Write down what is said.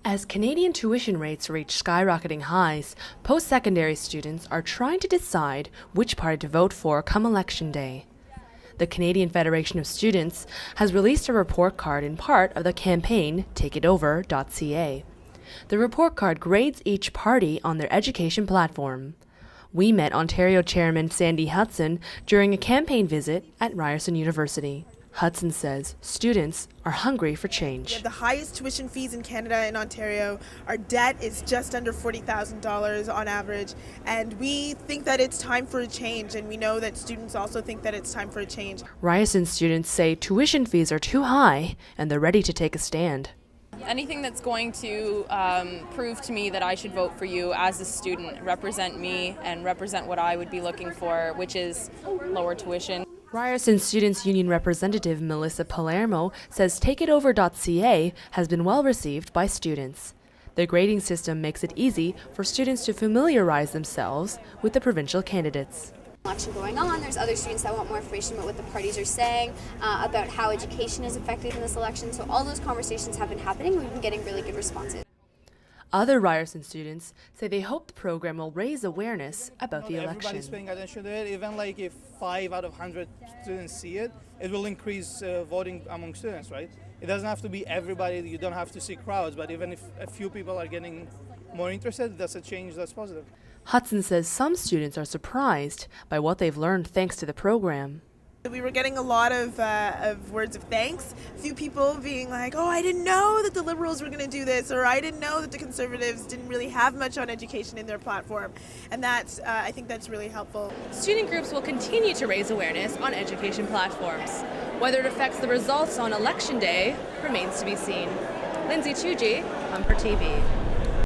As Canadian tuition rates reach skyrocketing highs, post-secondary students are trying to decide which party to vote for come Election Day. The Canadian Federation of Students has released a report card in part of the campaign TakeItOver.ca. The report card grades each party on their education platform. We met Ontario Chairman Sandy Hudson during a campaign visit at Ryerson University. Hudson says students are hungry for change. We have the highest tuition fees in Canada in Ontario. Our debt is just under $40,000 on average, and we think that it's time for a change, and we know that students also think that it's time for a change. Ryerson students say tuition fees are too high, and they're ready to take a stand. Anything that's going to prove to me that I should vote for you as a student, represent me and represent what I would be looking for, which is lower tuition. Ryerson Students' Union representative Melissa Palermo says TakeItOver.ca has been well received by students. The grading system makes it easy for students to familiarize themselves with the provincial candidates. Election going on, there's other students that want more information about what the parties are saying, about how education is affected in this election. So all those conversations have been happening. We've been getting really good responses. Other Ryerson students say they hope the program will raise awareness about the election. Everybody's paying attention to it. Even like if 5 out of 100 students see it, it will increase voting among students, right? It doesn't have to be everybody. You don't have to see crowds, but even if a few people are getting more interested, that's a change that's positive. Hudson says some students are surprised by what they've learned thanks to the program. We were getting a lot of words of thanks. A few people being like, oh, I didn't know that the Liberals were going to do this, or I didn't know that the Conservatives didn't really have much on education in their platform. And that's, I think that's really helpful. Student groups will continue to raise awareness on education platforms. Whether it affects the results on Election Day remains to be seen. Lindsay Chuji, Humper TV.